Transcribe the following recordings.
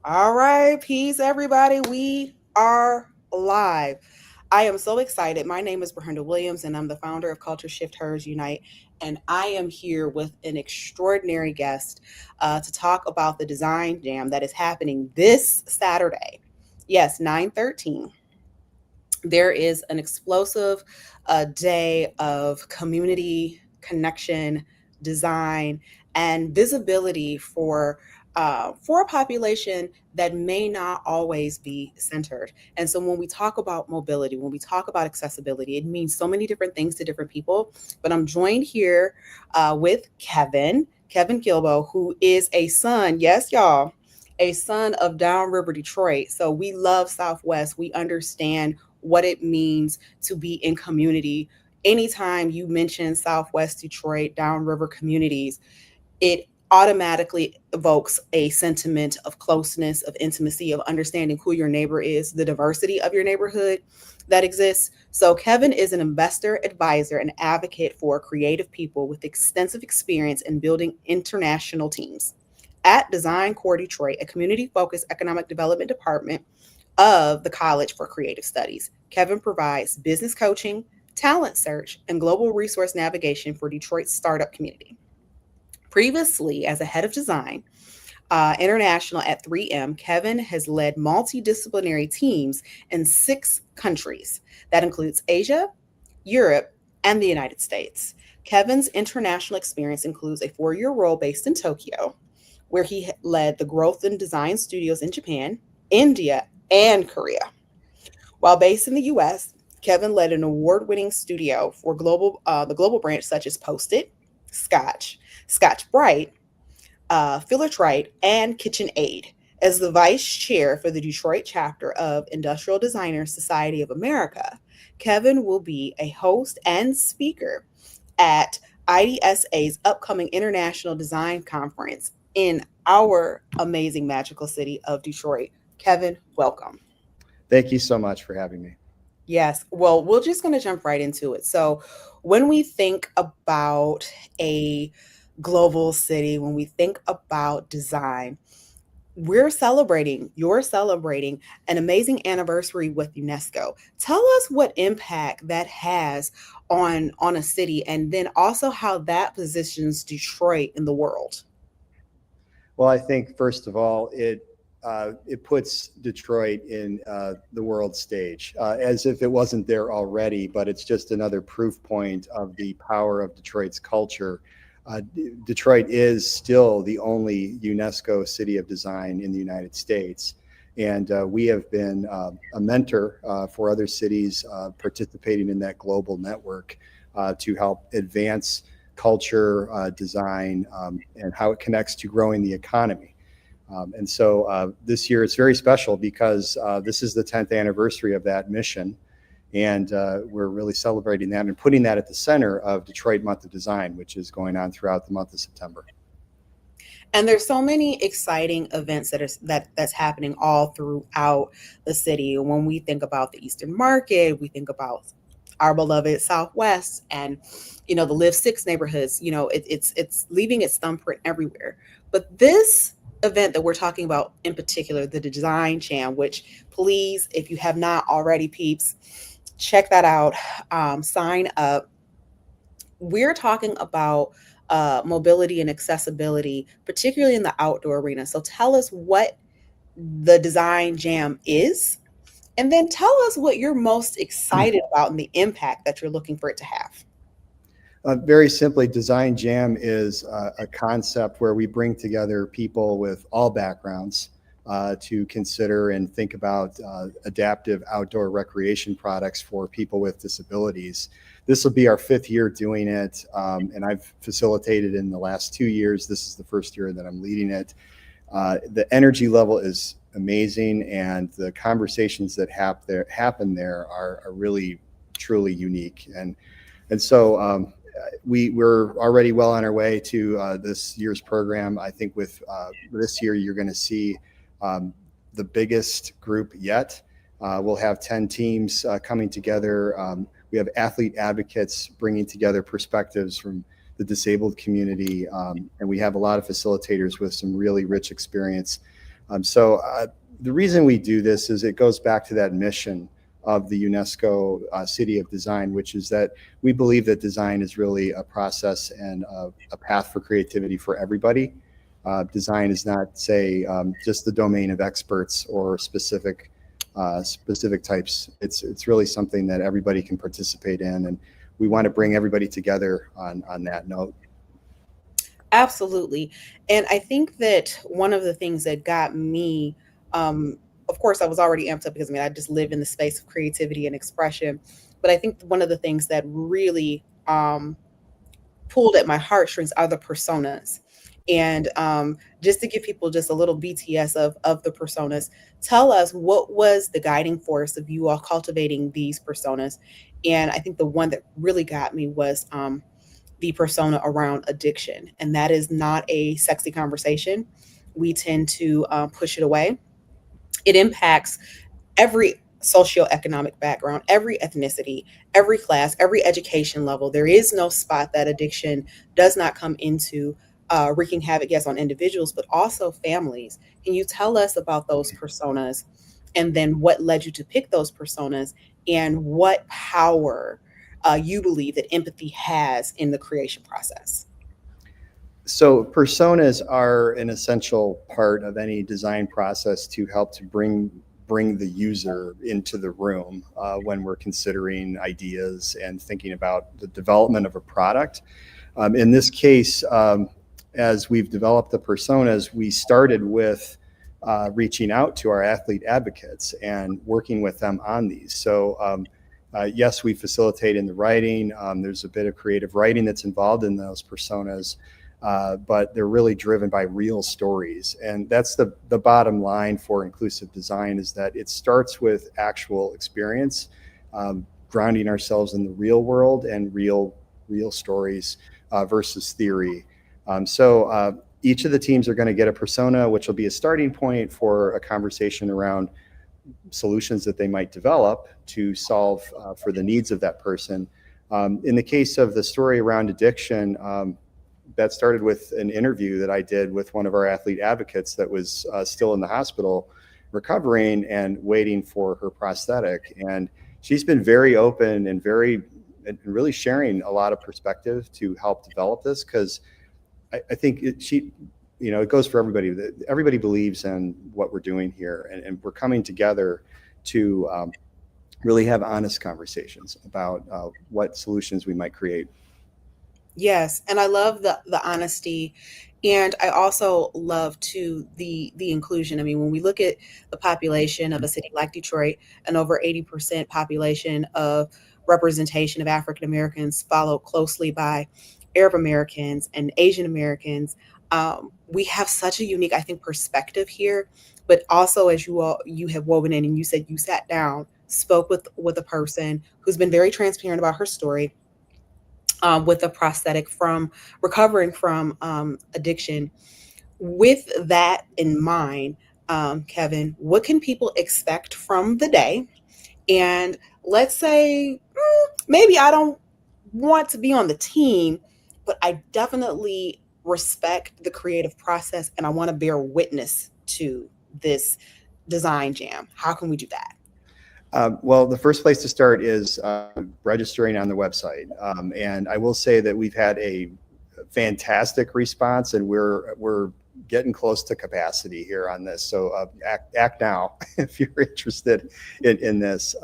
All right, peace, everybody. We are live. I am so excited. My name is Ber-Henda Williams, and I'm the founder of Culture Shift Hers Unite. And I am here with an extraordinary guest to talk about the design jam that is happening this Saturday. Yes, 9/13. There is an explosive day of community connection, design, and visibility for a population that may not always be centered. And so when we talk about mobility, when we talk about accessibility, it means so many different things to different people. But I'm joined here with Kevin Gilbo, who is a son, yes, y'all, a son of Downriver Detroit. So we love Southwest. We understand what it means to be in community. Anytime you mention Southwest Detroit, downriver communities, it automatically evokes a sentiment of closeness, of intimacy, of understanding who your neighbor is, the diversity of your neighborhood that exists. So, Kevin is an investor, advisor, and advocate for creative people with extensive experience in building international teams. At Design Core Detroit, a community focused economic development department of the College for Creative Studies, Kevin provides business coaching, talent search, and global resource navigation for Detroit's startup community. Previously, as a head of design international at 3M, Kevin has led multidisciplinary teams in 6 countries. That includes Asia, Europe, and the United States. Kevin's international experience includes a 4-year role based in Tokyo, where he led the growth and design studios in Japan, India, and Korea. While based in the US, Kevin led an award winning studio for the global branch such as Post It, Scotch, Scotch Bright, Philatrite, and KitchenAid. As the vice chair for the Detroit chapter of Industrial Designers Society of America, Kevin will be a host and speaker at IDSA's upcoming International Design Conference in our amazing magical city of Detroit. Kevin, welcome. Thank you so much for having me. Yes. Well, we're just going to jump right into it. So, when we think about a global city, when we think about design, you're celebrating an amazing anniversary with UNESCO. Tell us what impact that has on a city, and then also how that positions Detroit in the world. Well, I think first of all, it puts Detroit in the world stage, as if it wasn't there already. But it's just another proof point of the power of Detroit's culture. Detroit is still the only UNESCO City of Design in the United States. And we have been a mentor for other cities participating in that global network to help advance culture, design, and how it connects to growing the economy. And so this year it's very special because this is the 10th anniversary of that mission. And we're really celebrating that and putting that at the center of Detroit Month of Design, which is going on throughout the month of September. And there's so many exciting events that's happening all throughout the city. When we think about the Eastern Market, we think about our beloved Southwest, and the Live Six neighborhoods. It's leaving its thumbprint everywhere. But this event that we're talking about in particular, the Design Jam, which, please, if you have not already, peeps, check that out. Sign up. We're talking about mobility and accessibility, particularly in the outdoor arena. So tell us what the Design Jam is, and then tell us what you're most excited about and the impact that you're looking for it to have. Very simply, Design Jam is a concept where we bring together people with all backgrounds to consider and think about adaptive outdoor recreation products for people with disabilities. This will be our 5th year doing it, and I've facilitated in the last 2 years. This is the first year that I'm leading it. The energy level is amazing, and the conversations that happen there are really, truly unique. And so we're already well on our way to this year's program. I think with this year, you're going to see the biggest group yet. We'll have 10 teams coming together. We have athlete advocates bringing together perspectives from the disabled community. And we have a lot of facilitators with some really rich experience. The reason we do this is it goes back to that mission of the UNESCO City of Design, which is that we believe that design is really a process and a path for creativity for everybody. Design is not, say, just the domain of experts or specific types. It's really something that everybody can participate in, and we want to bring everybody together on that note. Absolutely. And I think that one of the things that got me, of course, I was already amped up because I mean, I just live in the space of creativity and expression. But I think one of the things that really pulled at my heartstrings are the personas. And just to give people just a little BTS of the personas, tell us what was the guiding force of you all cultivating these personas. And I think the one that really got me was the persona around addiction. And that is not a sexy conversation. We tend to push it away. It impacts every socioeconomic background, every ethnicity, every class, every education level. There is no spot that addiction does not come into, wreaking havoc, yes, on individuals, but also families. Can you tell us about those personas and then what led you to pick those personas and what power you believe that empathy has in the creation process? So personas are an essential part of any design process to help to bring the user into the room when we're considering ideas and thinking about the development of a product. In this case, as we've developed the personas, we started with reaching out to our athlete advocates and working with them on these. Yes, we facilitate in the writing. There's a bit of creative writing that's involved in those personas, but they're really driven by real stories. And that's the bottom line for inclusive design, is that it starts with actual experience, grounding ourselves in the real world and real stories versus theory. Each of the teams are going to get a persona, which will be a starting point for a conversation around solutions that they might develop to solve for the needs of that person. In the case of the story around addiction, that started with an interview that I did with one of our athlete advocates that was still in the hospital recovering and waiting for her prosthetic. And she's been very open and really sharing a lot of perspective to help develop this, because I think it goes for everybody. Everybody believes in what we're doing here, and we're coming together to really have honest conversations about what solutions we might create. Yes, and I love the honesty, and I also love too the inclusion. I mean, when we look at the population of a city like Detroit, an over 80% population of representation of African Americans, followed closely by Arab Americans and Asian Americans, we have such a unique, I think, perspective here. But also, as you have woven in, and you said you sat down, spoke with a person who's been very transparent about her story with a prosthetic from recovering from addiction. With that in mind, Kevin, what can people expect from the day? And let's say maybe I don't want to be on the team, but I definitely respect the creative process and I want to bear witness to this design jam. How can we do that? Well, the first place to start is registering on the website. And I will say that we've had a fantastic response, and we're getting close to capacity here on this. So act now if you're interested in this.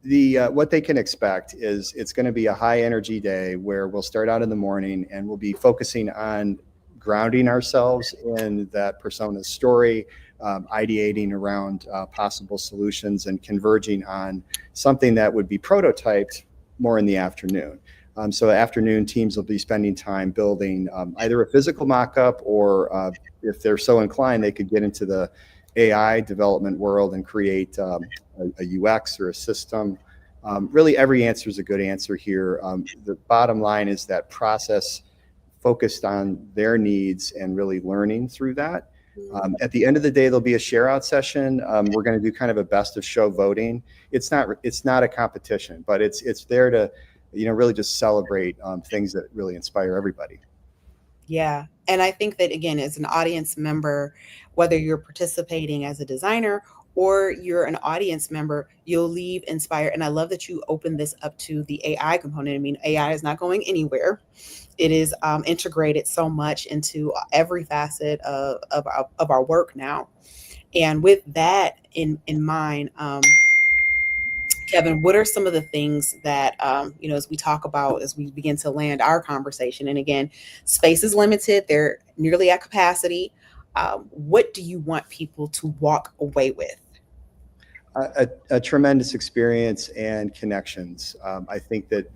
What they can expect is it's going to be a high energy day where we'll start out in the morning and we'll be focusing on grounding ourselves in that persona's story, ideating around possible solutions and converging on something that would be prototyped more in the afternoon. Afternoon teams will be spending time building either a physical mock-up, or if they're so inclined, they could get into the AI development world and create a UX or a system. Really, every answer is a good answer here. The bottom line is that process focused on their needs and really learning through that. At the end of the day, there'll be a share out session. We're going to do kind of a best of show voting. It's not a competition, but it's there to really just celebrate things that really inspire everybody. Yeah. And I think that, again, as an audience member, whether you're participating as a designer or you're an audience member, you'll leave inspired. And I love that you opened this up to the AI component. I mean, AI is not going anywhere. It is integrated so much into every facet of our work now. And with that in mind, Kevin, what are some of the things that, as we talk about, as we begin to land our conversation? And again, space is limited, they're nearly at capacity. What do you want people to walk away with? A tremendous experience and connections. I think that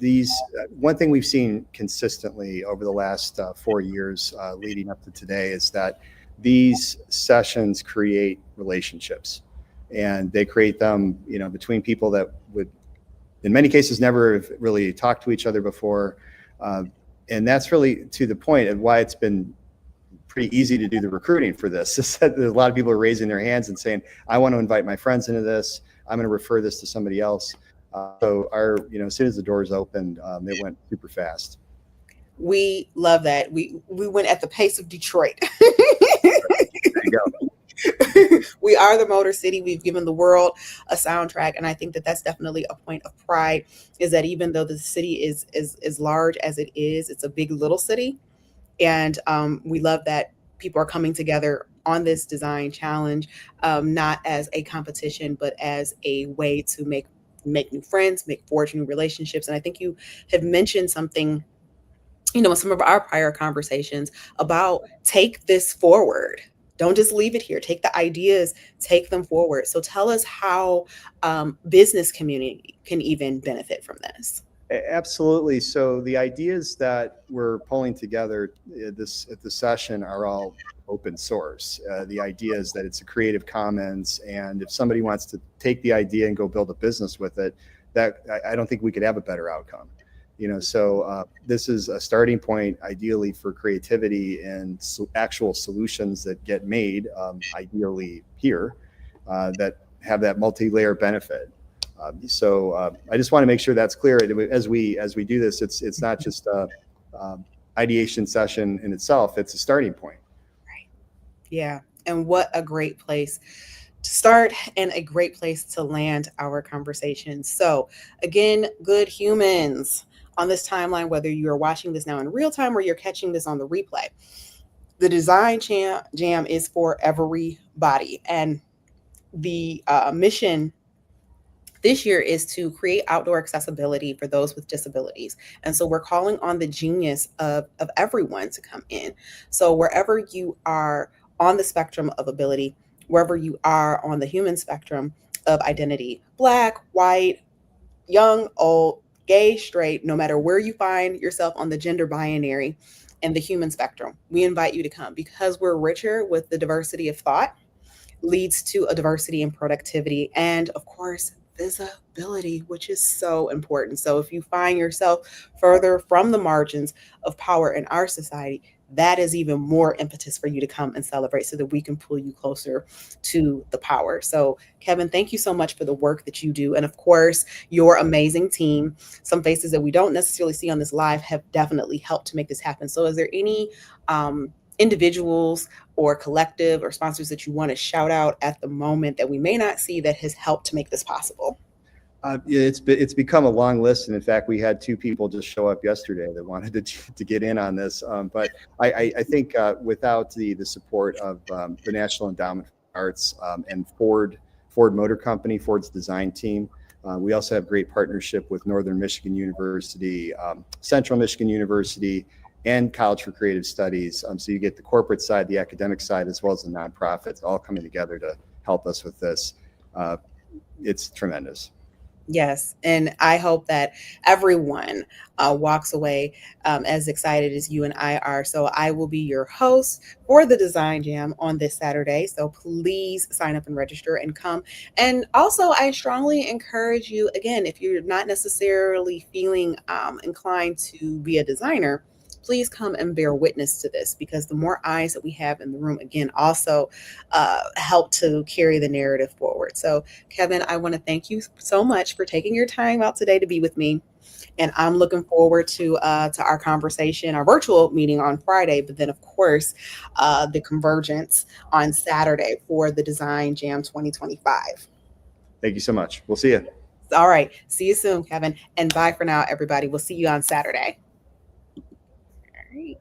one thing we've seen consistently over the last 4 years leading up to today is that these sessions create relationships, and they create them, between people that would, in many cases, never have really talked to each other before. Uh, and that's really to the point of why it's been pretty easy to do the recruiting for this. Is that a lot of people are raising their hands and saying, I want to invite my friends into this. I'm going to refer this to somebody else. As soon as the doors opened, it went super fast. We love that. We went at the pace of Detroit. There you go. We are the Motor City. We've given the world a soundtrack, and I think that that's definitely a point of pride. Is that even though the city is as large as it is, it's a big little city, and we love that people are coming together on this design challenge, not as a competition, but as a way to make new friends, make forge new relationships. And I think you have mentioned something, in some of our prior conversations about take this forward. Don't just leave it here. Take the ideas, take them forward. So tell us how business community can even benefit from this. Absolutely. So the ideas that we're pulling together at the session are all open source. The idea is that it's a Creative Commons, and if somebody wants to take the idea and go build a business with it, that I don't think we could have a better outcome. This is a starting point, ideally, for creativity and actual solutions that get made, ideally here, that have that multi-layer benefit. I just want to make sure that's clear as we do this. It's not just a ideation session in itself. It's a starting point. Right. Yeah. And what a great place to start and a great place to land our conversation. So, again, good humans on this timeline, whether you're watching this now in real time or you're catching this on the replay, the Design Jam is for everybody. And the mission this year is to create outdoor accessibility for those with disabilities. And so we're calling on the genius of everyone to come in. So wherever you are on the spectrum of ability, wherever you are on the human spectrum of identity, Black, white, young, old, gay, straight, no matter where you find yourself on the gender binary and the human spectrum, we invite you to come because we're richer with the diversity of thought leads to a diversity in productivity and, of course, visibility, which is so important. So if you find yourself further from the margins of power in our society, that is even more impetus for you to come and celebrate so that we can pull you closer to the power. So, Kevin, thank you so much for the work that you do. And of course, your amazing team. Some faces that we don't necessarily see on this live have definitely helped to make this happen. So, is there any individuals or collective or sponsors that you want to shout out at the moment that we may not see that has helped to make this possible? Yeah, it's become a long list, and in fact, we had two people just show up yesterday that wanted to get in on this. But I think without the support of the National Endowment for Arts and Ford Motor Company, Ford's design team, we also have great partnership with Northern Michigan University, Central Michigan University, and College for Creative Studies. So you get the corporate side, the academic side, as well as the nonprofits, all coming together to help us with this. It's tremendous. Yes, and I hope that everyone walks away as excited as you and I are. So I will be your host for the Design Jam on this Saturday. So please sign up and register and come. And also, I strongly encourage you, again, if you're not necessarily feeling inclined to be a designer, please come and bear witness to this because the more eyes that we have in the room, again, also help to carry the narrative forward. So Kevin, I want to thank you so much for taking your time out today to be with me. And I'm looking forward to our conversation, our virtual meeting on Friday, but then of course the convergence on Saturday for the Design Jam 2025. Thank you so much. We'll see you. All right. See you soon, Kevin. And bye for now, everybody. We'll see you on Saturday. All right.